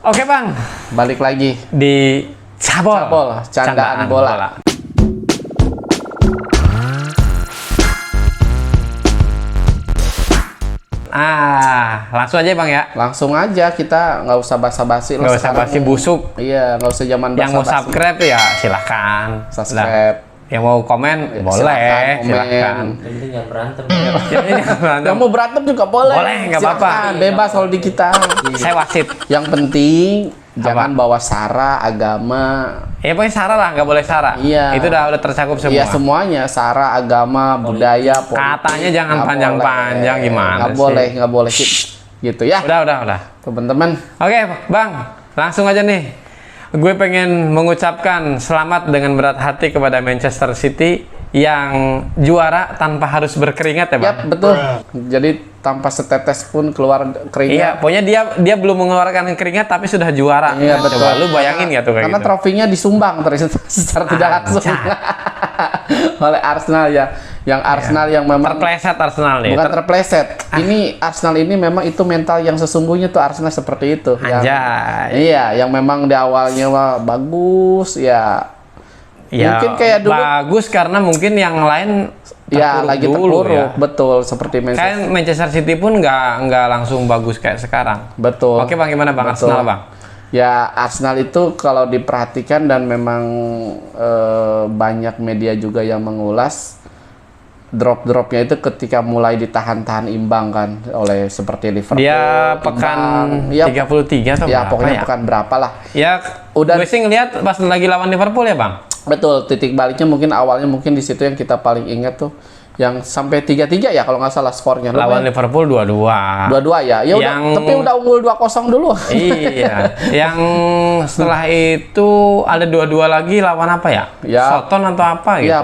Oke Bang, Balik lagi di Cabol, Candaan Bola. Langsung aja Bang ya. Langsung aja, kita nggak usah basa-basi lah. Nggak usah basi busuk. Iya, nggak usah zaman Yang mau basa-basi. subscribe ya silahkan. Subscribe. Yang mau komen boleh, silahkan. Yang penting jangan berantem. Yang mau berantem juga boleh. Boleh, nggak apa-apa. Silakan, bebas kalau di kita. Saya wasit. Yang penting jangan bawa sara, agama. Ya pokoknya sara lah, nggak boleh sara. Iya. Itu udah tercakup semua. Iya, semuanya sara, agama, budaya, politik. Katanya jangan Nggak panjang-panjang, boleh. gimana Nggak sih? boleh, nggak boleh. Gitu ya, Udah. teman-teman. Oke Bang, langsung aja nih. Gue pengen mengucapkan selamat dengan berat hati kepada Manchester City yang juara tanpa harus berkeringat ya Bang. Yap, betul. Jadi tanpa setetes pun keluar Iya, keringat. pokoknya dia belum mengeluarkan keringat tapi sudah juara. Iya, betul. Coba lu bayangin ya tuh kayak Karena gitu. trofinya disumbang secara tidak langsung oleh Arsenal ya. Yang Arsenal yang memang Terpleset Arsenal nih. bukan terpleset. Ini Arsenal ini memang itu mental yang sesungguhnya tuh Arsenal seperti itu. Anjay. Iya, yang memang di awalnya wah, bagus ya. Ya, Mungkin kayak dulu bagus karena mungkin yang lain ya lagi dulu terpuruk, ya. betul seperti Kan Manchester City pun nggak langsung bagus kayak sekarang. betul. Oke Bang, gimana Bang Betul. Arsenal Bang? Ya Arsenal itu kalau diperhatikan dan memang banyak media juga yang mengulas drop-dropnya itu ketika mulai ditahan-tahan imbang kan oleh seperti Liverpool. Dia pekan 33 atau ya berapa pokoknya ya? pekan berapa lah. Ya, Udah- gue sih ngeliat pas lagi lawan Liverpool ya Bang. Betul, titik baliknya mungkin awalnya mungkin di situ yang kita paling ingat tuh yang sampai 3-3 ya kalau nggak salah skornya. Lawan Liverpool 2-2. 2-2 ya. Ya udah, Yang- tapi udah unggul 2-0 dulu. Iya, yang setelah itu ada 2-2 lagi lawan apa ya? Ya. Soton atau apa gitu? Ya,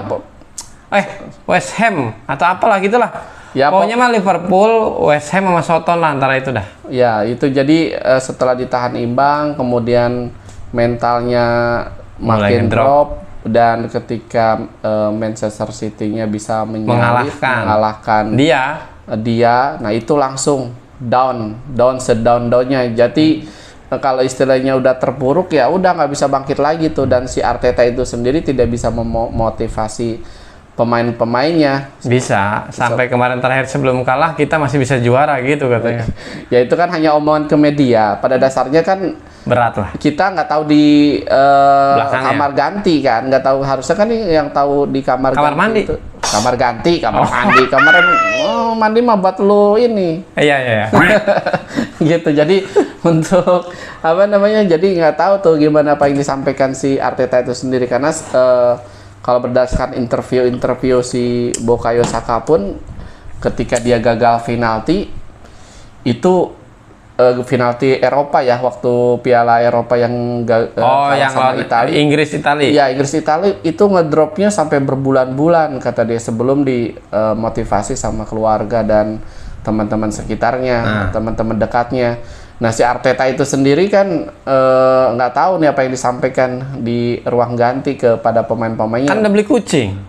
West Ham atau apalah gitulah. Ya, Pokoknya mah Liverpool, West Ham sama Soton lah antara itu dah. ya itu jadi setelah ditahan imbang, kemudian mentalnya Mulai makin ngedrop. drop dan ketika Manchester City-nya bisa mengalahkan dia, nah itu langsung down sedown-downnya. Jadi kalau istilahnya udah terpuruk ya udah nggak bisa bangkit lagi tuh, dan si Arteta itu sendiri tidak bisa memotivasi pemain-pemainnya. Bisa, sampai kemarin terakhir sebelum kalah kita masih bisa juara gitu katanya. Ya itu kan hanya omongan ke media. Pada dasarnya kan Berat lah. kita nggak tahu di Belakangnya. kamar ganti kan, nggak tahu, harusnya kan yang tahu di kamar Kamar ganti mandi. itu. Kamar ganti, kamar mandi, kamar mandi mah buat lu ini. Iya. Gitu. Jadi untuk apa namanya, jadi nggak tahu tuh gimana apa yang disampaikan si Arteta itu sendiri, karena kalau berdasarkan interview si Bukayo Saka pun ketika dia gagal penalti itu penalti Eropa ya, waktu Piala Eropa yang kalah yang sama lawan Italia. Inggris Italia. Iya, Inggris Italia itu ngedropnya sampai berbulan-bulan kata dia, sebelum dimotivasi sama keluarga dan teman-teman sekitarnya, teman-teman dekatnya. Nah, si Arteta itu sendiri kan nggak tahu nih apa yang disampaikan di ruang ganti kepada pemain-pemainnya. Kan udah beli kucing.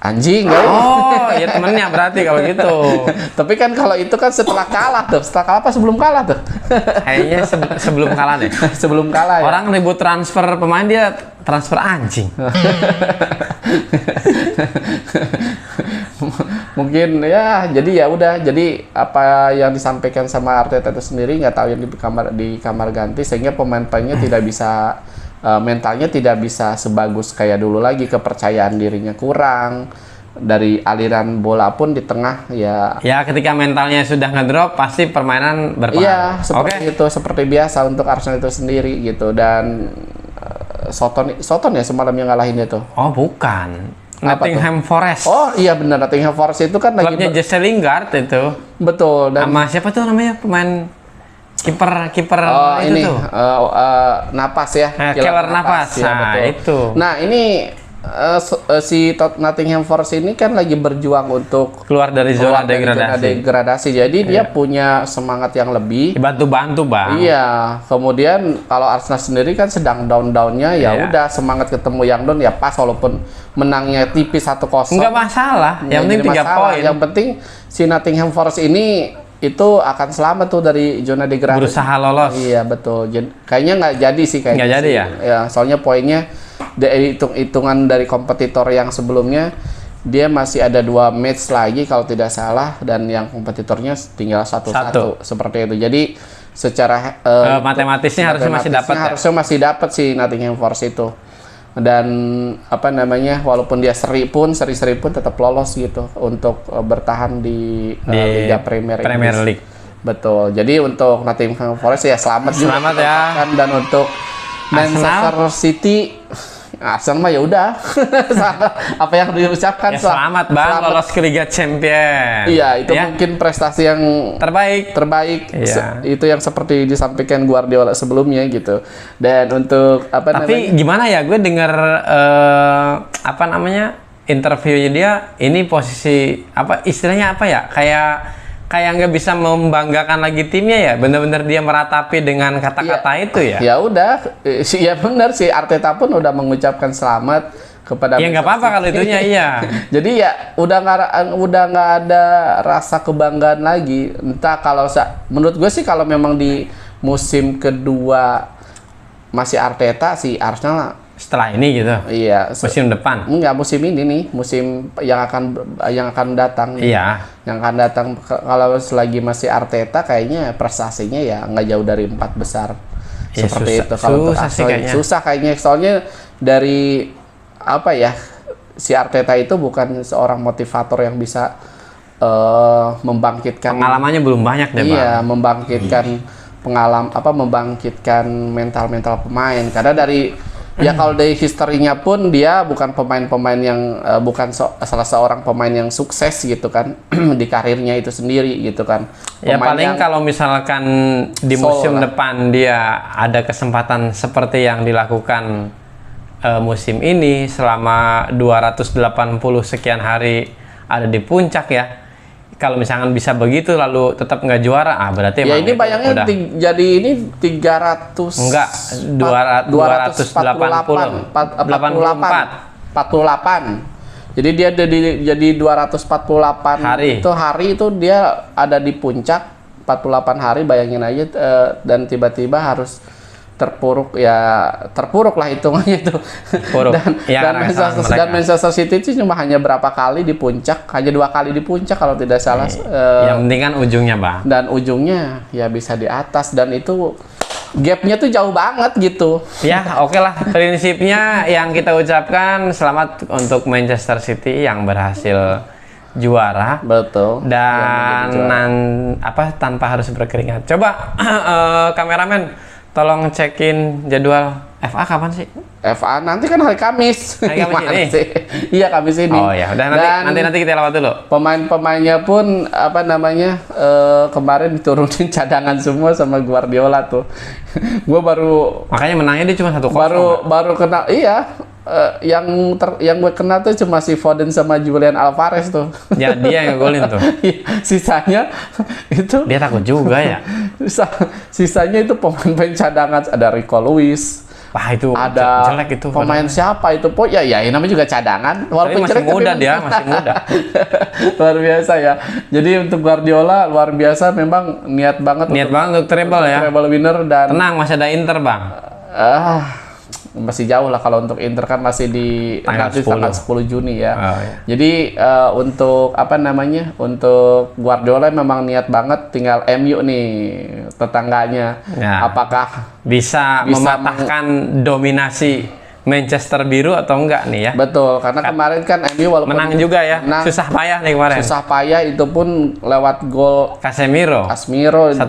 Anjing ya. Oh, ya temennya berarti kalau gitu. Tapi kan kalau itu kan setelah kalah tuh. Setelah kalah apa sebelum kalah tuh? Kayaknya sebelum kalah deh. Sebelum kalah ya. Orang ribut transfer pemain, dia transfer anjing. Mungkin ya, jadi ya udah, jadi apa yang disampaikan sama Arteta itu sendiri nggak tahu yang di kamar ganti, sehingga pemain-pemainnya tidak bisa mentalnya tidak bisa sebagus kayak dulu lagi, kepercayaan dirinya kurang, dari aliran bola pun di tengah ya. Ya ketika mentalnya sudah ngedrop pasti permainan berpengaruh. Iya, seperti itu, seperti biasa untuk Arsenal itu sendiri gitu. Dan Soton ya semalam yang ngalahin itu. Oh bukan, Apa Nottingham Forest. Oh iya benar, Nottingham Forest itu kan lagi Klubnya Jesse Lingard itu. betul, dan Sama siapa tuh namanya pemain kiper oh itu ini tuh. Napas ya, Keller Navas. ya, Nah, betul. itu. Nah ini si Nottingham Forest ini kan lagi berjuang untuk Keluar dari zona dari zona degradasi. degradasi. Jadi dia punya semangat yang lebih. Dibantu-bantu Bang. Iya, kemudian kalau Arsenal sendiri kan sedang down-downnya, ya Iya. udah semangat ketemu yang down ya pas, walaupun menangnya tipis 1-0. Enggak masalah, yang penting jadi 3 masalah. poin. Yang penting si Nottingham Forest ini itu akan selamat tuh dari zona degradasi. Berusaha lolos. Iya betul. Kayaknya nggak jadi sih kayaknya. Nggak jadi sih. ya? Ya, soalnya poinnya dari hitungan dari kompetitor yang sebelumnya dia masih ada 2 match lagi kalau tidak salah, dan yang kompetitornya tinggal satu seperti itu. Jadi secara matematisnya harusnya masih dapat. Harusnya masih dapat sih Nottingham Forest itu. Dan apa namanya, walaupun dia seri pun tetap lolos gitu untuk bertahan di Liga Premier League. Betul. Jadi untuk Nottingham Forest ya selamat ya. Dan untuk Manchester City, Arsenal mah ya udah. Apa yang diucapkan, ya, selamat Bang, lolos ke Liga Champions. Iya, itu mungkin prestasi yang terbaik. Iya. Itu yang seperti disampaikan Guardiola sebelumnya gitu. Dan untuk Tapi gimana ya, gue dengar interviewnya dia, ini posisi istilahnya apa ya, kayak nggak bisa membanggakan lagi timnya ya, benar-benar dia meratapi dengan kata-kata itu ya. Ya udah, ya benar sih, Arteta pun udah mengucapkan selamat kepada. Ya nggak apa-apa kalau itunya iya. Jadi ya udah nggak ada rasa kebanggaan lagi. Entah kalau menurut gue sih kalau memang di musim kedua masih Arteta sih, Arsenal setelah ini gitu. Iya. Musim depan. Enggak, musim ini nih, musim yang akan datang. Iya. Yang akan datang kalau selagi masih Arteta, kayaknya prestasinya ya nggak jauh dari 4 besar. Ya, seperti susah, itu. Kalau untuk Arsenal susah kayaknya. Soalnya dari si Arteta itu bukan seorang motivator yang bisa membangkitkan. Pengalamannya belum banyak deh, Bang. Iya, membangkitkan mental pemain. Karena dari ya kalau dari historinya pun dia bukan pemain yang salah seorang pemain yang sukses gitu kan di karirnya itu sendiri gitu kan. Ya paling kalau misalkan di musim depan dia ada kesempatan seperti yang dilakukan musim ini selama 280 sekian hari ada di puncak ya. Kalau misalkan bisa begitu lalu tetap nggak juara, berarti ya ini bayangnya jadi ini 300 enggak 248. Jadi dia jadi 248 hari itu dia ada di puncak 48 hari, bayangin aja, dan tiba-tiba harus terpuruk lah hitungannya itu. Dan Manchester City itu cuma hanya berapa kali di puncak, hanya 2 kali di puncak kalau tidak salah. Yang penting kan ujungnya, Bang. Dan ujungnya ya bisa di atas, dan itu gapnya tuh jauh banget gitu. Ya oke lah, prinsipnya yang kita ucapkan selamat untuk Manchester City yang berhasil juara. Betul. Dan tanpa harus berkeringat. Coba kameramen tolong cekin jadwal FA kapan sih? FA nanti kan hari Kamis. Hari Kamis ini? Iya, Kamis ini. Oh ya, udah nanti kita lewat dulu. Pemain-pemainnya pun kemarin diturunin cadangan semua sama Guardiola tuh. Gue makanya menangnya dia cuma 1-0. Baru kenal, iya. Yang gue kenal tuh cuma si Foden sama Julian Alvarez tuh. Ya dia yang golin tuh. Sisanya itu dia takut juga ya. Sisanya itu pemain cadangan, ada Rico Lewis. Wah itu ada jelek itu. Pemain siapa itu po? Ya ini namanya juga cadangan. Walaupun masih muda dia, masih muda. Luar biasa ya. Jadi untuk Guardiola luar biasa, memang niat banget untuk treble ya. Treble winner. Dan tenang, masih ada Inter, Bang. Masih jauh lah, kalau untuk Inter kan masih di tanggal 10 Juni ya. Iya. Jadi untuk untuk Guardiola memang niat banget, tinggal MU nih tetangganya. Ya. Apakah bisa mematahkan dominasi Manchester biru atau enggak nih ya? Betul, karena kemarin kan MU walaupun menang juga ya. Susah payah nih kemarin. Susah payah, itu pun lewat gol Casemiro 1-0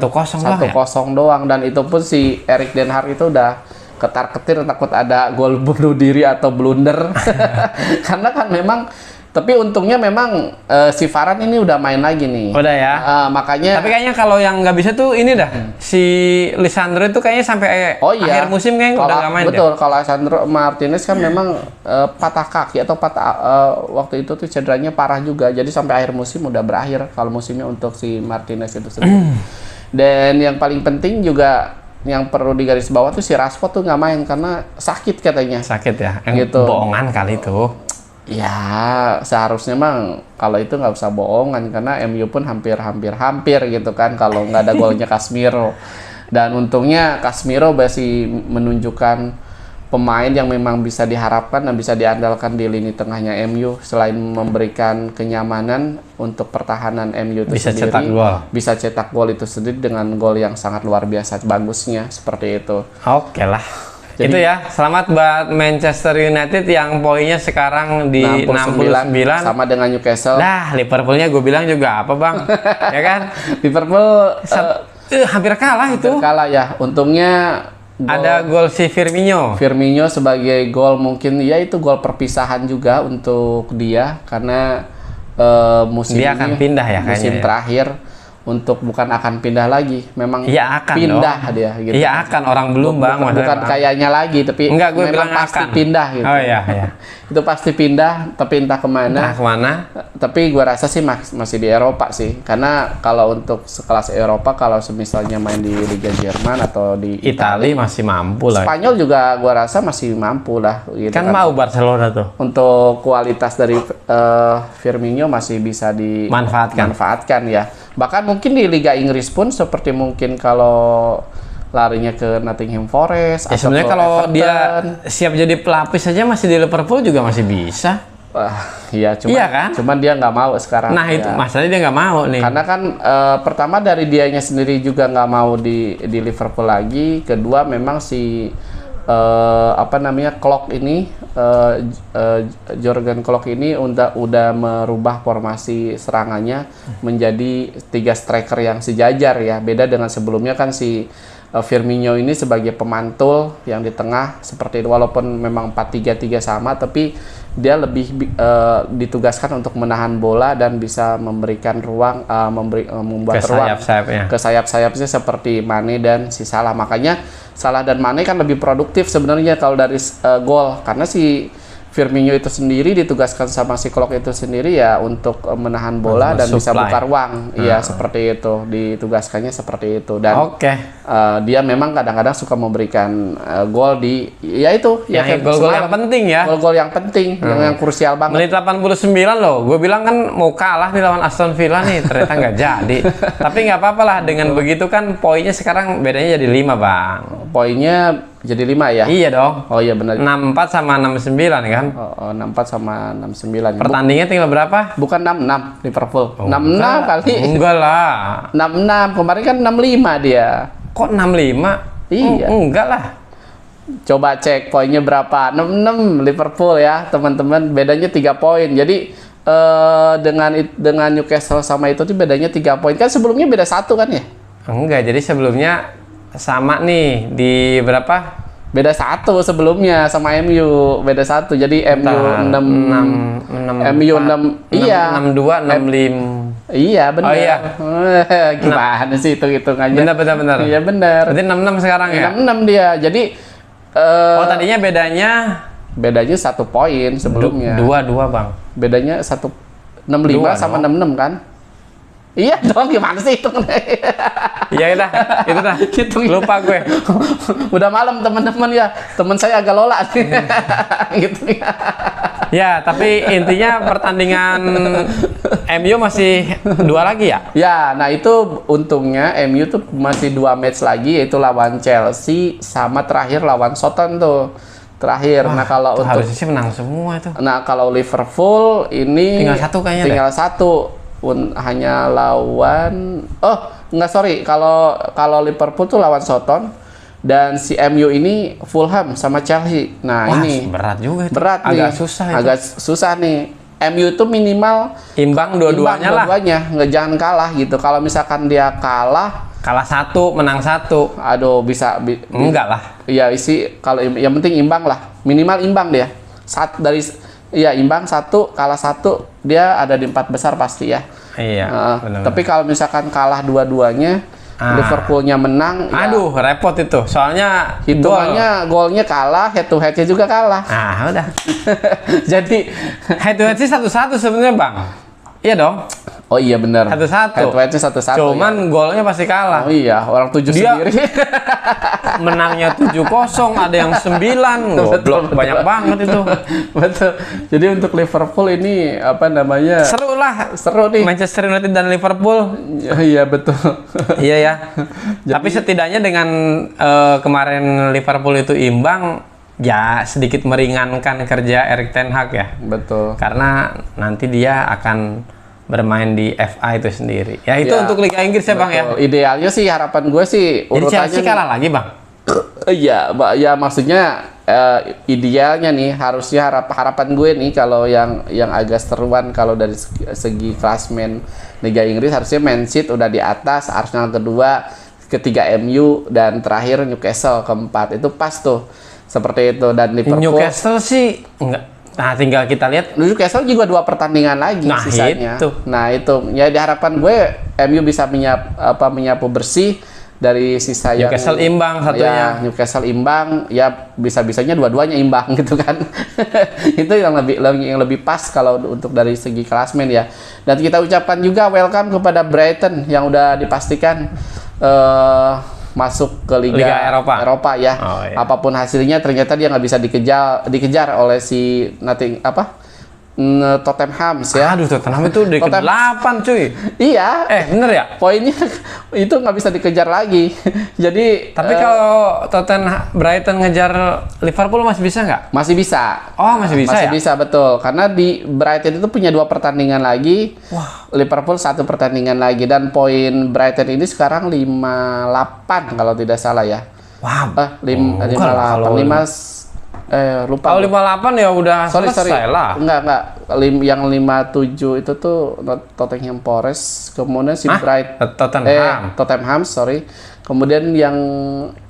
doang, dan itu pun si Erik ten Hag itu udah ketar-ketir takut ada gol bunuh diri atau blunder. Karena kan memang, tapi untungnya memang si Varane ini udah main lagi nih. Udah ya. Makanya. Tapi kayaknya kalau yang nggak bisa tuh ini dah. Si Lisandro itu kayaknya sampai akhir musim kayaknya udah nggak main. Betul. Kalau Lisandro Martinez kan memang patah kaki atau waktu itu tuh cederanya parah juga. Jadi sampai akhir musim udah berakhir kalau musimnya untuk si Martinez itu sendiri. Dan yang paling penting juga, yang perlu digaris bawah tuh si Rashford tuh nggak main karena sakit katanya. Sakit ya? Gitu. Bohongan kali itu. Ya, seharusnya mang kalau itu nggak usah bohongan karena MU pun hampir gitu kan kalau nggak ada golnya Casemiro. Dan untungnya Casemiro masih menunjukkan pemain yang memang bisa diharapkan dan bisa diandalkan di lini tengahnya MU selain memberikan kenyamanan untuk pertahanan MU itu Bisa sendiri. cetak gol. Bisa cetak gol itu sendiri dengan gol yang sangat luar biasa bagusnya seperti itu. Oke lah. Jadi- Itu ya, selamat buat Manchester United yang poinnya sekarang di 69. sama dengan Newcastle. Dah, Liverpoolnya gue bilang juga apa bang? Ya kan? Liverpool Hampir kalah itu. kalah ya. Untungnya Ada gol si Firmino. Firmino sebagai gol mungkin ya itu gol perpisahan juga untuk dia karena musim Dia akan ini, pindah ya musim kayaknya ya. terakhir untuk bukan akan pindah lagi, memang Iya akan pindah dong. dia gitu. Iya akan, orang belum bang. Bukan maksudnya, Bang. kayaknya lagi, tapi Enggak, gue memang bilang pasti akan. pindah gitu. Oh iya, iya. Itu pasti pindah, tapi entah kemana. Nah, kemana? Tapi gua rasa sih masih di Eropa sih, karena kalau untuk sekelas Eropa, kalau misalnya main di Liga Jerman atau di Itali masih mampu lah. Spanyol juga gua rasa masih mampu lah gitu Kan mau Barcelona tuh. untuk kualitas dari Firmino masih bisa dimanfaatkan ya. Bahkan mungkin di Liga Inggris pun seperti mungkin kalau larinya ke Nottingham Forest Ya atau sebenarnya ke kalau Everton. dia siap jadi pelapis aja masih di Liverpool juga masih bisa. Wah, iya cuman, Iya kan? cuman dia nggak mau sekarang. Nah itu ya. masalahnya dia nggak mau nih. Karena kan pertama dari dianya sendiri juga nggak mau di Liverpool lagi. Kedua memang si Klopp ini Jurgen Klopp ini udah merubah formasi serangannya menjadi 3 striker yang sejajar ya. Beda dengan sebelumnya kan si Firmino ini sebagai pemantul yang di tengah seperti itu, walaupun memang 4-3-3 sama tapi dia lebih ditugaskan untuk menahan bola dan bisa memberikan ruang membuat Ke ruang sayap-sayapnya. ke sayap-sayapnya seperti Mane dan si Salah. Makanya Salah dan Mane kan lebih produktif sebenarnya kalau dari gol, karena si Firmino itu sendiri ditugaskan sama si Klopp itu sendiri ya untuk menahan bola dan bisa Supply. buka ruang. Iya, seperti itu. Ditugaskannya seperti itu. Dan Oke. dia memang kadang-kadang suka memberikan gol di ya itu ya Yang kayak gol-gol semalam. yang penting ya. Gol-gol yang penting, yang krusial banget. Menit 89 loh. Gue bilang kan mau kalah nih lawan Aston Villa nih, ternyata nggak jadi. Tapi nggak apa-apa lah, dengan begitu kan poinnya sekarang bedanya jadi 5 bang. Poinnya jadi 5 ya? Iya dong. Oh iya benar. 64 sama 69 kan. 64 sama 69. Pertandingannya tinggal berapa? Bukan 66 Liverpool. Oh, 66 enggak. kali. Enggak lah. 66 kemarin kan 65 dia. Kok 65? Iya. Enggak lah. Coba cek poinnya berapa. 66 Liverpool ya, teman-teman. Bedanya 3 poin. Jadi dengan Newcastle sama itu tuh bedanya 3 poin. Kan sebelumnya beda 1 kan ya? Enggak, jadi sebelumnya sama nih di berapa? Beda 1 sebelumnya sama MU. Beda 1. Jadi MU 6 MU 6 iya. 62 65. Iya benar. Oh, iya. Gimana sih hitung-hitungannya? Benar. Iya benar. Berarti 66 sekarang ya? 66 dia. Jadi Oh, tadinya bedanya bedanya 1 poin sebelumnya. 2 Bang. Bedanya 65 Dua sama dong. 66 kan? Iya dong, gimana sih itu? Iya dah, itu dah. Hitung. Lupa gue. Udah malam teman-teman ya. Teman saya agak lola nih. Gitu ya. Ya, tapi intinya pertandingan MU masih 2 lagi ya? Ya, nah itu untungnya MU tuh masih 2 match lagi, yaitu lawan Chelsea sama terakhir lawan Southampton tuh. Terakhir. Nah, kalau Tuh, untuk harusnya sih menang semua itu. Nah, kalau Liverpool ini Tinggal 1 kayaknya tinggal 1 hanya lawan kalau Liverpool tuh lawan Southampton dan si MU ini Fulham sama Chelsea. Nah, Wah, ini berat juga itu. berat nih. Agak susah itu. Agak susah nih. MU itu minimal Imbang dua-duanya lah. dua-duanya, nggak jangan kalah gitu. Kalau misalkan dia kalah, Kalah 1, menang 1. aduh bisa Enggak lah. iya isi kalau yang penting imbang lah, minimal imbang dia. Imbang 1, kalah 1, dia ada di 4 besar pasti ya. Iya, benar. Tapi kalau misalkan kalah dua-duanya, Liverpoolnya menang, ya Aduh, repot itu. Soalnya hitungannya golnya kalah, head to headnya juga kalah. Ah, udah. Jadi Head to head sih 1-1 sebenarnya, Bang. Iya dong. Oh iya benar. 1-1. Head to headnya 1-1. Cuman golnya pasti kalah. Oh iya, orang 7 Dia- sendiri. Menangnya 7-0, ada yang 9. Goblok, banyak banget itu. Betul. Jadi untuk Liverpool ini apa namanya? Seru lah. Seru nih. Manchester United dan Liverpool. Iya betul. Iya ya. Tapi setidaknya dengan kemarin Liverpool itu imbang, ya sedikit meringankan kerja Erik ten Hag ya. Betul. Karena nanti dia akan bermain di FA itu sendiri. Ya itu Ya, untuk Liga Inggris ya Bang ya. Betul. Idealnya sih harapan gue sih Jadi Chelsea kalah lagi Bang. Iya, ya maksudnya idealnya nih harusnya harapan gue nih kalau yang agak seruan kalau dari segi klasmen Liga Inggris harusnya Man City udah di atas, Arsenal kedua, ketiga MU dan terakhir Newcastle keempat. Itu pas tuh. Seperti itu dan Liverpool. Newcastle sih enggak. Nah, tinggal kita lihat. Newcastle juga 2 pertandingan lagi Nah, sisanya. itu. Nah, itu. Ya diharapkan gue MU bisa menyapu bersih dari sisa yang Newcastle imbang satunya. Ya, Newcastle imbang, ya bisa-bisanya dua-duanya imbang gitu kan. Itu yang lebih pas kalau untuk dari segi klasmen ya. Dan kita ucapkan juga welcome kepada Brighton yang udah dipastikan masuk ke Liga Eropa ya. Oh, iya. Apapun hasilnya ternyata dia nggak bisa dikejar oleh si Tottenham ya. Aduh, Tottenham itu di ke-8 cuy. Iya. Bener ya? Poinnya itu nggak bisa dikejar lagi. Jadi Tapi kalau Brighton ngejar Liverpool masih bisa nggak? masih bisa. Oh, masih bisa Masih ya? bisa betul. Karena di Brighton itu punya 2 pertandingan lagi. Wah. Liverpool 1 pertandingan lagi dan poin Brighton ini sekarang 58 kalau tidak salah ya. Wah. 58. Kalau 5 lupa. Kalau gua. 58 ya udah selesai lah. Enggak. Yang 57 itu tuh Nottingham Forest, kemudian si Tottenham, sorry. Kemudian yang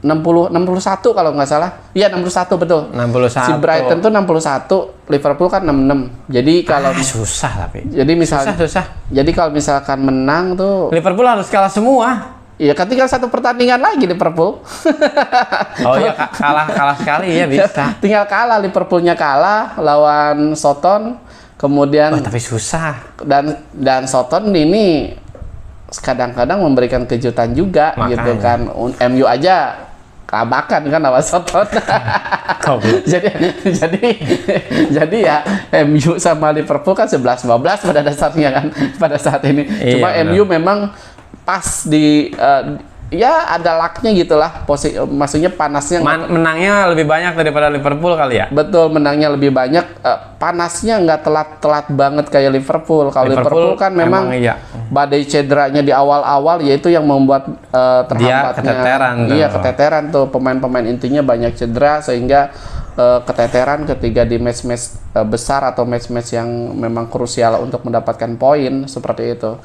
61 kalau nggak salah. Iya 61 betul. 61. Si Brighton tuh 61, Liverpool kan 66. Jadi kalau susah tapi. jadi misalnya Susah. jadi kalau misalkan menang tuh Liverpool harus kalah semua. ya kan tinggal 1 pertandingan lagi Liverpool. Oh iya, kalah sekali ya bisa. Tinggal kalah, Liverpoolnya kalah lawan Soton, kemudian Tapi susah. dan Soton ini kadang-kadang memberikan kejutan juga. Makanya. Gitu kan. MU aja kelabakan kan lawan Soton. jadi ya MU sama Liverpool kan 11-12 pada dasarnya kan pada saat ini. Iya, Cuma benar. MU memang pas di ya ada lucknya gitulah, maksudnya panasnya Menangnya lebih banyak daripada Liverpool kali ya? betul, menangnya lebih banyak, panasnya nggak telat banget kayak Liverpool. Kalau Liverpool kan memang iya. badai cederanya di awal-awal, yaitu yang membuat terhambatnya. keteteran tuh. Iya, keteteran tuh, pemain-pemain intinya banyak cedera sehingga keteteran ketika di match-match besar atau match-match yang memang krusial untuk mendapatkan poin seperti itu.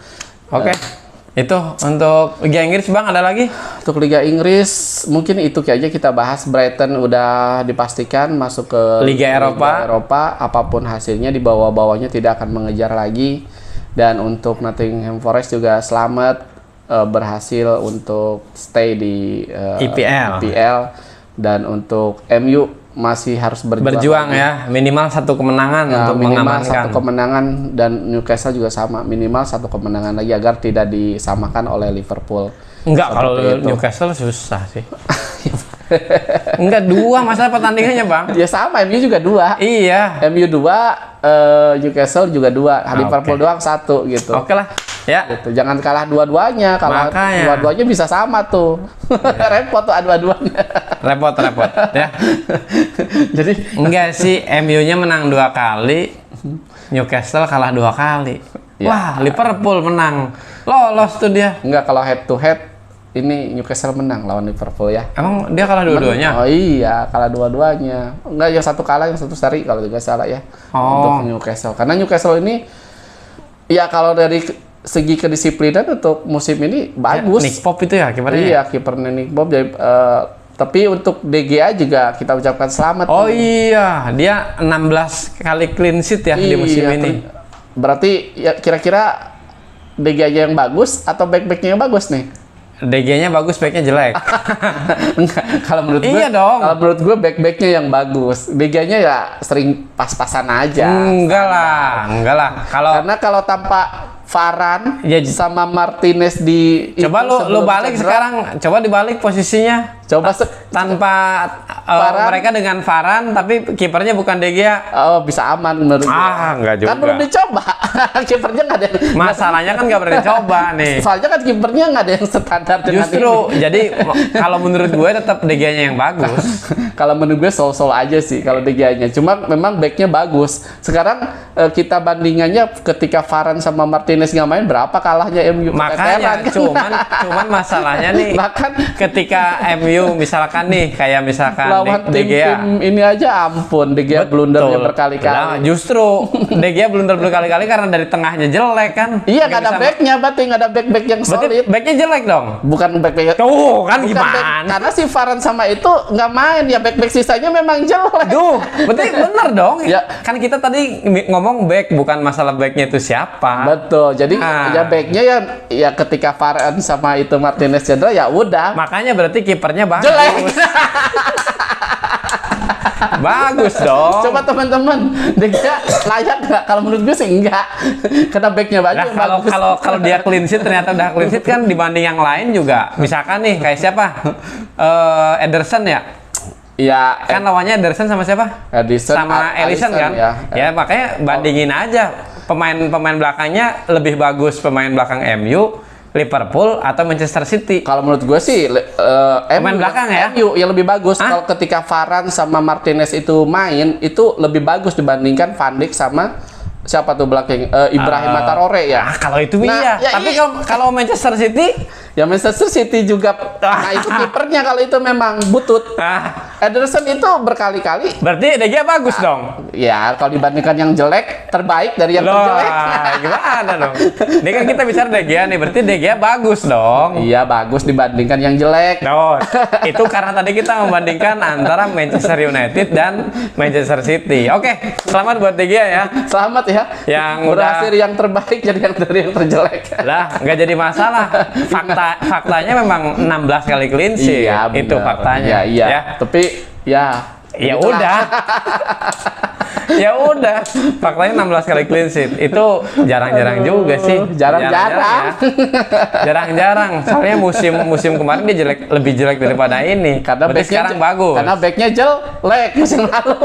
Oke. Itu untuk Liga Inggris Bang, ada lagi? Untuk Liga Inggris mungkin itu aja kita bahas. Brighton udah dipastikan masuk ke Liga Eropa. Apapun hasilnya di bawah-bawahnya tidak akan mengejar lagi. Dan untuk Nottingham Forest juga selamat berhasil untuk stay di IPL. Dan untuk MU masih harus berjuang ya, minimal 1 kemenangan untuk minimal mengamankan. 1 kemenangan, dan Newcastle juga sama, minimal 1 kemenangan lagi agar tidak disamakan oleh Liverpool. Enggak, kalau itu. Newcastle susah sih. Enggak, 2 masalah pertandingannya Bang. Ya sama, MU juga 2. Iya. MU 2, Newcastle juga 2, Liverpool doang 1 gitu. Oke lah, ya. Gitu. Jangan kalah dua-duanya, kalau Makanya. dua-duanya bisa sama tuh. Repot tuh dua-duanya. Repot ya. Jadi Enggak sih, MU-nya menang 2 kali, Newcastle kalah 2 kali. Ya. Wah, Liverpool menang. Lolos tuh dia. enggak, kalau head to head ini Newcastle menang lawan Liverpool ya. Emang dia kalah dua-duanya? Oh iya, kalah dua-duanya. Enggak, yang satu kalah, yang satu seri kalau tidak salah ya. Oh. Untuk Newcastle. Karena Newcastle ini ya kalau dari segi kedisiplinan untuk musim ini bagus. Nick Pope itu ya kipernya? Iya, kipernya Nick Pope. Jadi, tapi untuk DGA juga kita ucapkan selamat. Oh iya, dia 16 kali clean sheet ya di musim ini. Berarti ya kira-kira DGA yang bagus atau back-backnya yang bagus nih? DG-nya bagus, back-nya jelek. Enggak, kalau menurut gue, Iya dong. kalau menurut gue back-backnya yang bagus. DG-nya ya sering pas-pasan aja. Enggak lah. Kalau Karena kalau tanpa Varane Ya, sama Martinez di Coba itu lu sebelum balik cedera. sekarang, coba dibalik posisinya. Coba Tanpa Varane. mereka dengan Varane tapi kipernya bukan De Gea. oh, bisa aman menurut gua. Enggak juga. Kan belum dicoba. Kipernya nggak ada. Masalahnya kan nggak pernah dicoba nih. Soalnya kan kipernya nggak ada yang standar dengan Justru ini. jadi kalau menurut gue tetap De Gea-nya yang bagus. Kalau menurut gue so-so aja sih kalau De Gea-nya. Cuma memang backnya bagus. Sekarang kita bandingannya ketika Varane sama Martinez nggak main, berapa kalahnya MU? Makanya cuman masalahnya nih Bahkan ketika MU misalkan nih kayak misalkan lawan De Gea. tim-tim ini aja ampun, De Gea blundernya Betul. berkali-kali. Nah, justru De Gea blunder berkali-kali karena dari tengahnya jelek kan. Iya, nggak ada backnya, berarti nggak ada back yang Berarti solid. backnya jelek dong. Bukan back Tuh kan bukan back, gimana? karena si Varane sama itu nggak main ya, back sisanya memang jelek. Duh, berarti bener dong. Ya. Kan kita tadi ngomong back, bukan masalah backnya itu siapa. Betul. Jadi Ah. ya backnya ya ketika Varane sama itu Martinez cedera ya udah Makanya berarti kipernya bagus. jelek. Bagus dong. Coba teman-teman, De Gea layak nggak? Kalau menurut gue sih enggak. Karena backnya Nah, bagus. kalau dia clean sheet ternyata udah clean sheet kan dibanding yang lain juga. Misalkan nih kayak siapa? Ederson ya. Ya, Kan lawannya Ederson sama siapa? Edison Sama Alisson kan? Ya makanya bandingin aja pemain belakangnya lebih bagus pemain belakang MU, Liverpool atau Manchester City. Kalau menurut gue sih Pemain belakang ya? MU yang lebih bagus. Hah? Kalau ketika Varane sama Martinez itu main, itu lebih bagus dibandingkan Van Dijk sama siapa tuh belakang Ibrahim Traoré ya. Ah, kalau itu Nah, iya. ya Tapi iya. kalau Manchester City, Ya Manchester City juga. Nah itu kipernya kalau itu memang butut. Ederson itu berkali-kali. berarti De Gea bagus dong. Ya kalau dibandingkan yang jelek, terbaik dari yang Loh, terjelek. gimana dong? Ini kan kita bicara De Gea nih, berarti De Gea bagus dong. Iya bagus dibandingkan yang jelek. No, itu karena tadi kita membandingkan antara Manchester United dan Manchester City. Oke, selamat buat De Gea ya. Selamat ya. Yang berhasil yang terbaik jadi yang dari yang terjelek. Lah, nggak jadi masalah. Faktanya memang 16 kali clean sheet. Iya, itu benar. faktanya. Iya. Ya. Tapi ya. Ya itulah. udah. Ya udah. Faktanya 16 kali clean sheet. Itu jarang-jarang juga sih. Jarang-jarang. Ya. Jarang-jarang. Soalnya musim kemarin dia lebih jelek daripada ini. Karena berarti backnya sekarang bagus. Karena backnya jelek musim lalu.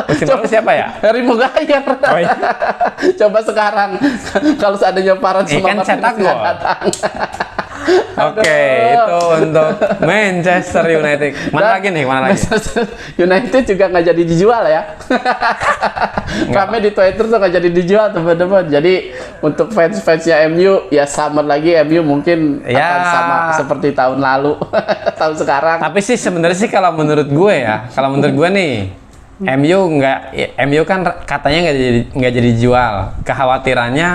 Musim lalu siapa ya? Harry Maguire. Oh, iya. Coba sekarang kalau seandainya Varane sama Ikan Martinez cetak nggak gol. datang. Oke, itu untuk Manchester United. Mana lagi nih? Mana lagi? Manchester United juga nggak jadi dijual ya. Kami di Twitter tuh nggak jadi dijual teman-teman. Jadi untuk fans-fansnya MU ya selamat lagi, MU mungkin Ya. akan sama seperti tahun lalu, tahun sekarang. Tapi sih sebenarnya sih kalau menurut gue ya, kalau menurut gue nih, MU kan katanya nggak jadi jual. Kekhawatirannya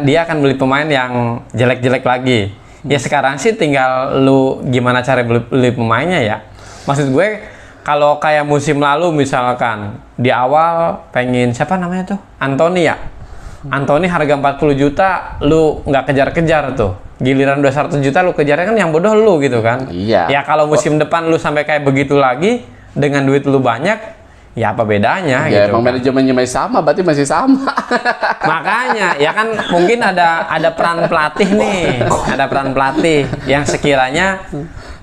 dia akan beli pemain yang jelek-jelek lagi. Ya sekarang sih tinggal lu gimana cara beli pemainnya ya. Maksud gue kalau kayak musim lalu misalkan di awal pengen siapa namanya tuh? Anthony ya. Anthony harga 40 juta lu nggak kejar-kejar tuh. Giliran udah 100 juta lu kejarnya kan yang bodoh lu gitu kan. Iya. Ya kalau musim depan lu sampai kayak begitu lagi dengan duit lu banyak, ya apa bedanya Ya gitu. emang kan. manajemennya masih sama, berarti masih sama. Makanya ya kan mungkin ada peran pelatih nih, ada peran pelatih yang sekiranya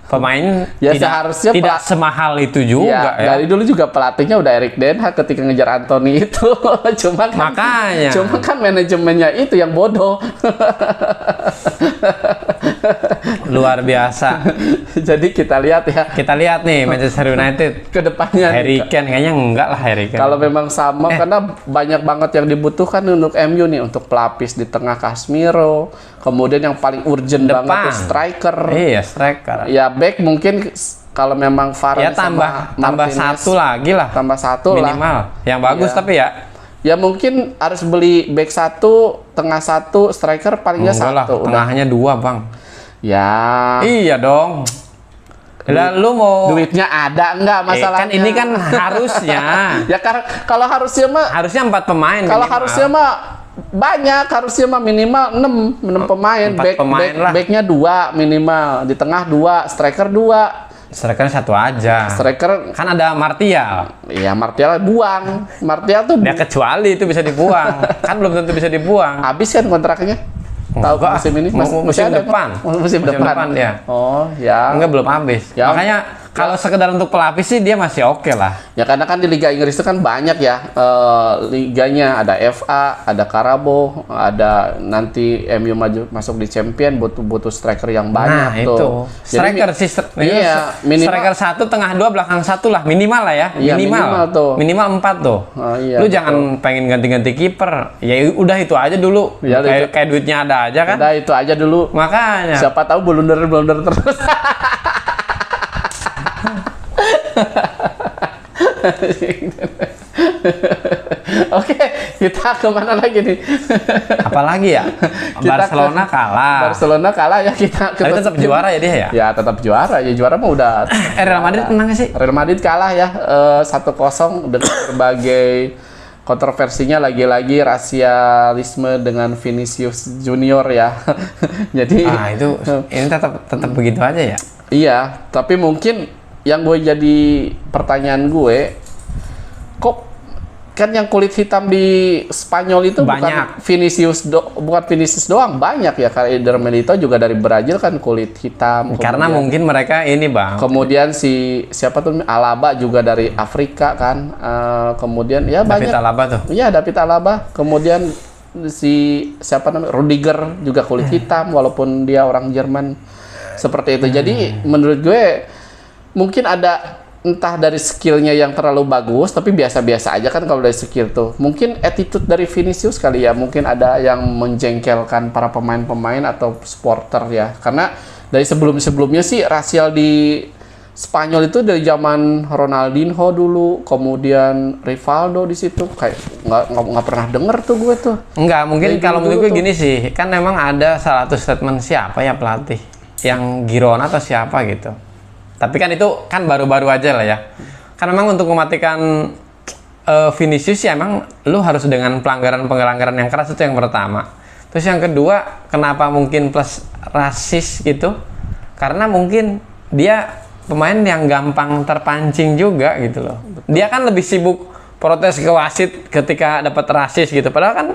pemain Ya, seharusnya tidak semahal itu juga ya. Dari dulu juga pelatihnya udah Erik ten Hag ketika ngejar Anthony itu. Makanya. Cuma kan manajemennya itu yang bodoh. Luar biasa. Jadi kita lihat ya Kita lihat nih Manchester United. ke depannya. Harry Kane kayaknya enggak lah Harry Kane. Kalau memang sama karena banyak banget yang dibutuhkan untuk MU nih, untuk pelapis di tengah Casemiro, kemudian yang paling urgent Depan. banget tuh striker. Iya, striker. Ya back mungkin kalau memang Varane Ya tambah sama Martinez, satu lagi lah. tambah satu lah. Minimal. Yang bagus Iya. tapi ya Ya mungkin harus beli back satu, tengah satu, striker palingnya enggak lah, satu. Udah. tengahnya 2, Bang. Ya. Iya dong. Lah lu mau Duitnya ada enggak masalahnya? kan ini kan harusnya. Ya kalau harusnya mah Harusnya 4 pemain. kalau minimal. harusnya mah banyak, harusnya mah minimal 6 pemain. 4 pemain lah. Backnya 2 minimal, di tengah 2, striker 2. Striker satu aja. Striker Kan ada Martial. ya Martial buang. Martial tuh Ya kecuali itu bisa dibuang. Kan belum tentu bisa dibuang. habis kan kontraknya. Tahu Enggak. musim ini? Musim Masih ada, depan. emang? Musim depan ya. Oh, ya. Enggak, belum habis. Ya. Makanya kalau sekedar untuk pelapis sih dia masih oke lah. Ya karena kan di Liga Inggris itu kan banyak ya liganya, ada FA, ada Carabao, ada nanti MU masuk di Champion butuh striker yang banyak Nah, tuh. itu. Striker sih. Iya, minimal. Striker satu, tengah dua, belakang satu lah minimal lah ya. Iya, minimal tuh. Minimal 4 tuh. Oh, iya, Lu betul. jangan pengen ganti-ganti kiper. Ya udah itu aja dulu. Ya, Kayak duitnya ada aja kan. Udah itu aja dulu. Makanya. Siapa tahu blunder terus. Oke, kita kemana lagi nih? Apalagi ya? Barcelona kalah. Barcelona kalah ya kita. Tapi tetap juara ya dia ya? Ya tetap juara. Ya juara mah udah. Real Madrid menang nggak sih? Real Madrid kalah ya 1-0 dengan berbagai kontroversinya, lagi-lagi rasialisme dengan Vinicius Junior ya. Jadi Itu ini tetap begitu aja ya? iya, tapi mungkin yang gue jadi pertanyaan gue, kok kan yang kulit hitam di Spanyol itu Banyak. bukan Vinicius doang, banyak ya. Kayak Eder Militao juga dari Brazil kan kulit hitam. Karena mungkin mereka ini bang. Kemudian siapa tuh, Alaba juga dari Afrika kan. Kemudian ya David banyak. Alaba tuh. Iya, David Alaba. Kemudian siapa namanya, Rudiger juga kulit hitam walaupun dia orang Jerman. Seperti itu. Jadi menurut gue mungkin ada entah dari skillnya yang terlalu bagus, tapi biasa-biasa aja kan kalau dari skill tuh. Mungkin attitude dari Vinicius kali ya, mungkin ada yang menjengkelkan para pemain-pemain atau supporter ya. Karena dari sebelum-sebelumnya sih rasial di Spanyol itu dari zaman Ronaldinho dulu, kemudian Rivaldo di situ, kayak nggak pernah denger tuh gue tuh. Enggak, mungkin Kayak kalau menurut dulu gue tuh. gini sih, kan memang ada salah satu statement siapa ya pelatih yang Girona atau siapa gitu. Tapi kan itu kan baru-baru aja lah ya. Kan memang untuk mematikan Vinicius ya emang lu harus dengan pelanggaran yang keras, itu yang pertama. Terus yang kedua, kenapa mungkin plus rasis gitu? Karena mungkin dia pemain yang gampang terpancing juga gitu loh. Dia kan lebih sibuk protes ke wasit ketika dapat rasis gitu. Padahal kan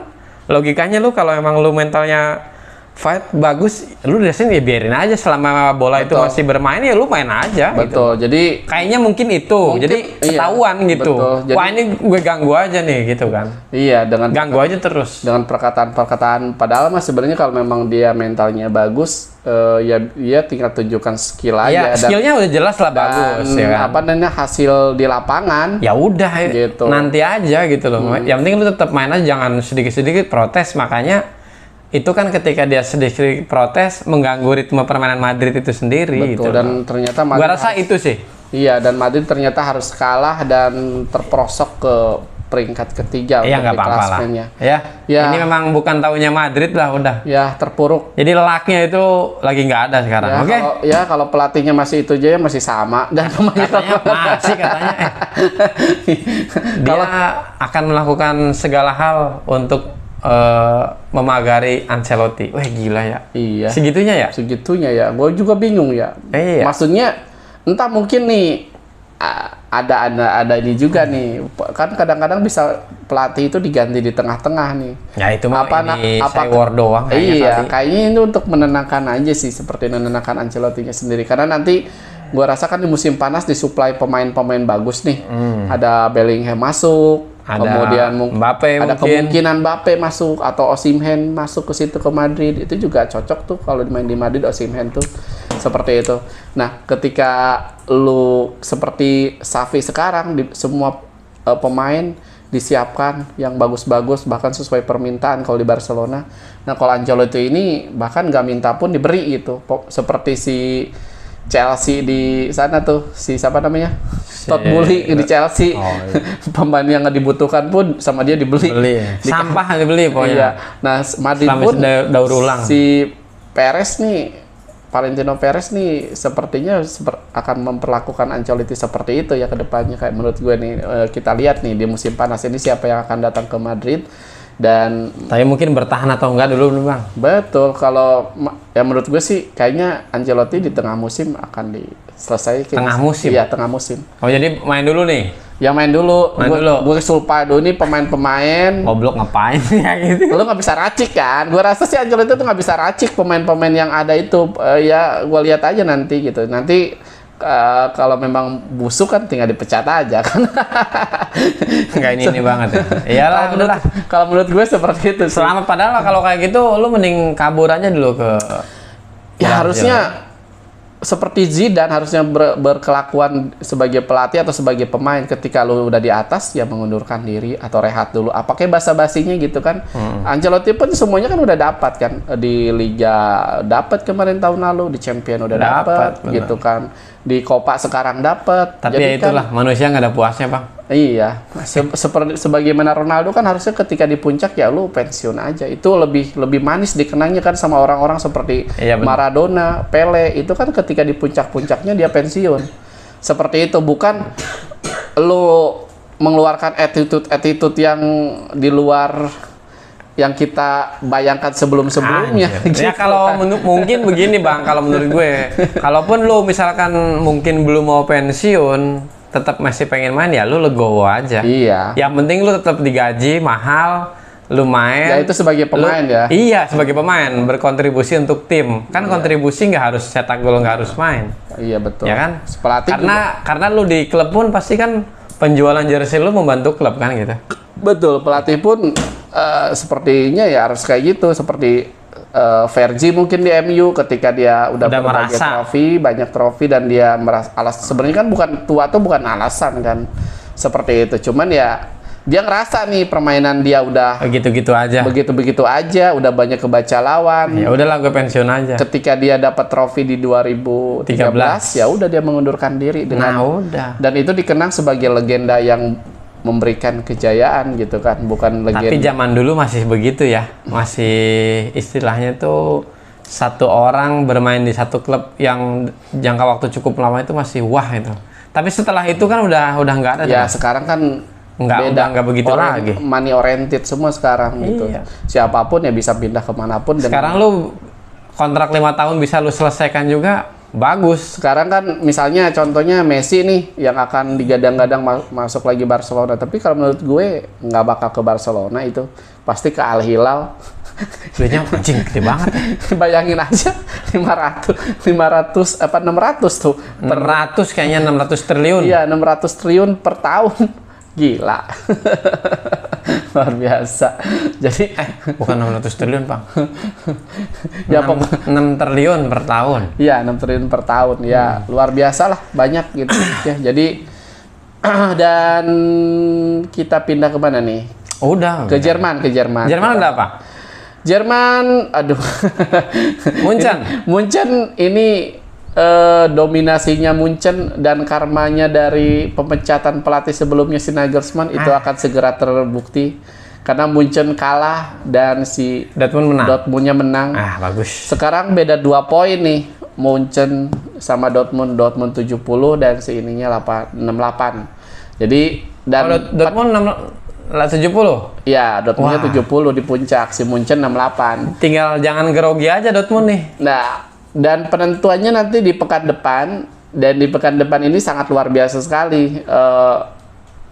logikanya lu kalau emang lu mentalnya fight bagus, lu biasanya ya biarin aja selama bola itu Betul. masih bermain, ya lu main aja gitu. Betul. Jadi Kayaknya mungkin itu. Jadi iya, ketahuan gitu. betul. Jadi- Wah, ini gue ganggu aja nih gitu kan. iya, dengan Ganggu aja terus. perkataan-perkataan, padahal mah sebenarnya kalau memang dia mentalnya bagus, ya dia tinggal tunjukkan skill Iya, aja skillnya udah jelas lah bagus ya kan. apa namanya, hasil di lapangan. Ya udah Gitu. nanti aja gitu loh. Yang penting lu tetap main aja, jangan sedikit-sedikit protes. Makanya itu kan ketika dia sedikit protes mengganggu ritme permainan Madrid itu sendiri gitu. Betul, dan ternyata Gua Madrid rasa itu sih. iya, dan Madrid ternyata harus kalah dan terperosok ke peringkat ketiga Iya, untuk nggak di apa-apa lah. klasemennya. Ya. Ya. Ini memang bukan taunya Madrid lah udah. Ya, terpuruk. Jadi lelaknya itu lagi nggak ada sekarang. Ya, Oke. kalau pelatihnya masih itu aja ya masih sama, dan pemainnya Katanya masih katanya dia akan melakukan segala hal untuk memagari Ancelotti. Wah, gila ya. iya. Segitunya ya? Segitunya ya, gue juga bingung ya. Iya. Maksudnya entah mungkin nih ada ini juga nih, kan kadang-kadang bisa pelatih itu diganti di tengah-tengah nih. Ya itu mah ini apa war doang kayaknya iya, kali. kayaknya itu untuk menenangkan aja sih, seperti menenangkan Ancelotti-nya sendiri. Karena nanti gua rasa kan di musim panas disuplai pemain-pemain bagus nih. Ada Bellingham masuk, Ada kemudian Mbappe ada mungkin. kemungkinan Mbappe masuk atau Osimhen masuk ke situ ke Madrid. Itu juga cocok tuh kalau main di Madrid, Osimhen tuh seperti itu. Nah, ketika lu seperti Xavi sekarang, di semua pemain disiapkan yang bagus-bagus, bahkan sesuai permintaan kalau di Barcelona. Nah, kalau Ancelotti ini bahkan nggak minta pun diberi gitu. Seperti si Chelsea di sana tuh, si siapa namanya? Todd Boehly di Chelsea. Oh, iya. Pemain yang nggak dibutuhkan pun sama dia dibeli. Beli. Sampah dibeli Iya. pokoknya. Nah, Madrid Selama pun daur ulang. si Perez nih, Valentino Perez nih sepertinya akan memperlakukan Ancelotti seperti itu ya ke depannya. Kayak menurut gue nih, kita lihat nih di musim panas ini siapa yang akan datang ke Madrid Dan Tapi mungkin bertahan atau enggak dulu Bang. betul, kalau ya menurut gue sih kayaknya Ancelotti di tengah musim akan diselesaikan. Tengah musim? Iya, tengah musim. Oh jadi main dulu nih. Yang main dulu, Main dulu. gue kesulpa dulu nih pemain-pemain. Goblok ngapain ya gitu. Lu nggak bisa racik kan? Gue rasa sih Ancelotti itu nggak bisa racik pemain-pemain yang ada itu. Ya gue lihat aja nanti gitu. Nanti kalau memang busuk kan tinggal dipecat aja kan. Enggak ini banget ya. Iyalah, udahlah. Kalau menurut gue seperti itu sih. Selama padahal kalau kayak gitu lu mending kabur aja dulu ke Ya harusnya seperti Zidane harusnya berkelakuan sebagai pelatih atau sebagai pemain, ketika lu udah di atas ya mengundurkan diri atau rehat dulu. Pakai basa-basinya gitu kan. Ancelotti pun semuanya kan udah dapat kan, di Liga dapat kemarin tahun lalu, di Champion udah dapat gitu kan. Di Copa sekarang dapat. Tapi ya itulah manusia nggak ada puasnya Bang. Iya, seperti sebagaimana Ronaldo kan harusnya ketika di puncak ya lu pensiun aja. Itu lebih manis dikenangnya kan sama orang-orang seperti Maradona, Pele. Itu kan ketika di puncak-puncaknya dia pensiun. Seperti itu, bukan lu mengeluarkan attitude yang di luar yang kita bayangkan sebelum-sebelumnya. Gitu. Ya kalau mungkin begini Bang, kalau menurut gue, kalaupun lu misalkan mungkin belum mau pensiun, tetap masih pengen main ya lu legowo aja. Iya. Yang penting lu tetap digaji mahal, lu main. Ya itu sebagai pemain ya. Iya, sebagai pemain berkontribusi untuk tim. Kan kontribusi nggak harus cetak gol, nggak harus main. Iya betul. Ya kan? Pelatih karena lu di klub pun pasti kan penjualan jersey lu membantu klub kan gitu. Betul, pelatih pun sepertinya ya harus kayak gitu, seperti Fergie mungkin di MU ketika dia udah berbagai banyak trofi dan dia merasa sebenarnya kan bukan alasan kan seperti itu, cuman ya dia ngerasa nih permainan dia udah begitu aja, udah banyak kebaca lawan. Ya udahlah gue pensiun aja. Ketika dia dapat trofi di 2013 ya udah dia mengundurkan diri dan itu dikenang sebagai legenda yang memberikan kejayaan gitu kan, bukan legenda. Tapi zaman dulu masih begitu ya, masih istilahnya tuh satu orang bermain di satu klub yang jangka waktu cukup lama itu masih wah itu. Tapi setelah itu kan udah nggak ada. Ya sekarang kan nggak begitu lagi. Money oriented semua sekarang gitu. Siapapun ya bisa pindah kemanapun. Sekarang lu kontrak 5 tahun bisa lu selesaikan juga. Bagus. Sekarang kan misalnya contohnya Messi nih yang akan digadang-gadang masuk lagi Barcelona. Tapi kalau menurut gue nggak bakal ke Barcelona, itu pasti ke Al Hilal. Duitnya anjing gede banget. Bayangin aja 500 apa 600 tuh. 600 kayaknya 600 triliun. Iya, 600 triliun per tahun. Gila. Luar biasa. Jadi bukan 600 triliun, Bang. Ya 6 triliun per tahun. Iya, 6 triliun per tahun. Ya, luar biasa lah, banyak gitu ya. Jadi dan kita pindah ke mana nih? Udah. Ke Jerman. Jerman ada apa? Jerman, aduh. Munchen ini dominasinya Munchen dan karmanya dari pemecatan pelatih sebelumnya si Nagelsmann itu akan segera terbukti karena Munchen kalah dan si Dortmundnya menang. Bagus. Sekarang beda 2 poin nih, Munchen sama Dortmund 70 dan si ininya 68. Jadi dan Dortmund 70? Iya, Dortmundnya 70 di puncak, si Munchen 68. Tinggal jangan grogi aja Dortmund nih. Nah, dan penentuannya nanti di pekan depan, dan di pekan depan ini sangat luar biasa sekali.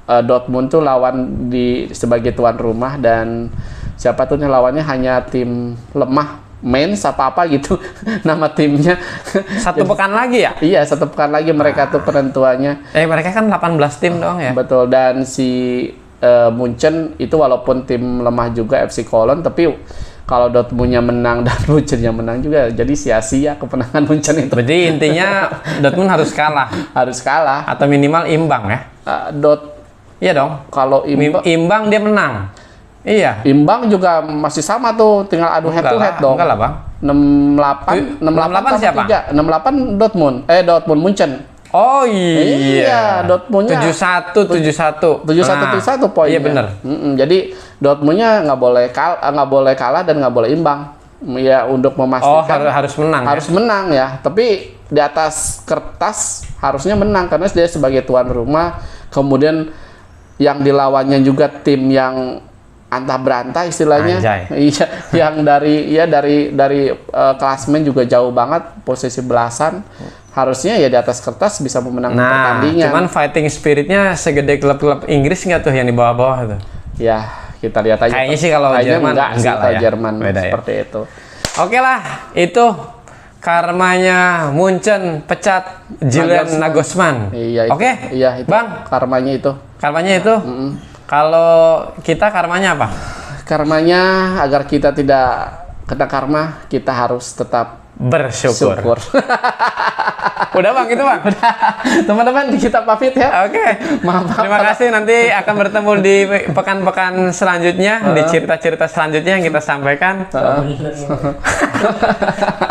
Dortmund tuh lawan sebagai tuan rumah, dan siapa tuh nih lawannya hanya tim lemah, Mainz apa gitu nama timnya. Satu pekan lagi ya? Iya, 1 pekan lagi mereka tuh penentuannya. Mereka kan 18 tim doang ya? Betul, dan si Munchen itu walaupun tim lemah juga FC Cologne, tapi kalau Dortmundnya menang dan Munchennya menang juga, jadi sia-sia kemenangan Munchen itu. Berarti intinya Dortmund harus kalah. Harus kalah. Atau minimal imbang ya? Iya dong. Kalau imbang dia menang. Iya. Imbang juga masih sama tuh, tinggal adu head to head dong. Enggak lah, Bang. 68 siapa? 68 Dortmund Munchen. Oh iya. Dortmundnya 71 poinnya. Iya benar. Jadi Dortmundnya nggak boleh kalah dan nggak boleh imbang. Ya untuk memastikan. Harus menang. Harus menang ya. Tapi di atas kertas harusnya menang karena dia sebagai tuan rumah. Kemudian yang dilawannya juga tim yang antah berantah istilahnya. Anjay. Iya, yang dari klasmen juga jauh banget, posisi belasan. Harusnya ya di atas kertas bisa memenangkan pertandingan. Cuman fighting spiritnya segede klub-klub Inggris nggak tuh yang di bawah-bawah tuh? Ya, kita lihat aja. Kayaknya sih kalau Kayaknya Jerman enggak sih, lah kalau ya. Jerman Beda ya. seperti itu. Oke lah, itu karmanya Munchen pecat Julian Nagelsmann. Iya, itu. Oke, Iya, itu. Bang. Karmanya itu. Karmanya itu. Kalau kita karmanya apa? Karmanya agar kita tidak kena karma, kita harus tetap Bersyukur. syukur. Udah Bang, itu Bang. Teman-teman, kita pamit ya. Oke. Maaf. Terima kasih, nanti akan bertemu di pekan-pekan selanjutnya, di cerita-cerita selanjutnya yang kita sampaikan.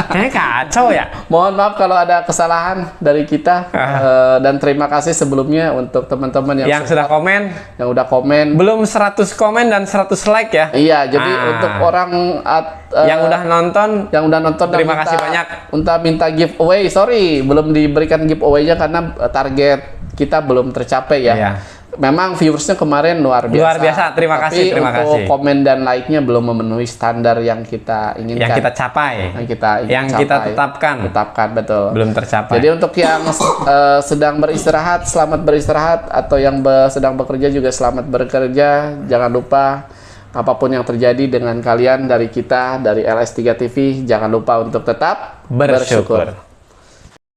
Kayaknya kacau ya. Mohon maaf kalau ada kesalahan dari kita. Dan terima kasih sebelumnya untuk teman-teman Yang sudah komen, yang udah komen. belum 100 komen dan 100 like ya. Iya, jadi Ah. untuk orang Yang udah nonton, dan terima minta- kasih banyak. Untuk minta giveaway, sorry belum diberikan giveaway-nya karena target kita belum tercapai ya. Iya. Memang viewersnya kemarin luar biasa. Luar biasa, terima kasih, terima Tapi untuk kasih. komen dan like-nya belum memenuhi standar yang kita inginkan. yang kita capai, yang kita capai. tetapkan, Tetapkan, betul. belum tercapai. Jadi untuk yang sedang beristirahat, selamat beristirahat, atau yang sedang bekerja juga selamat bekerja. Jangan lupa apapun yang terjadi dengan kalian, dari kita, dari LS3 TV, jangan lupa untuk tetap Bersyukur.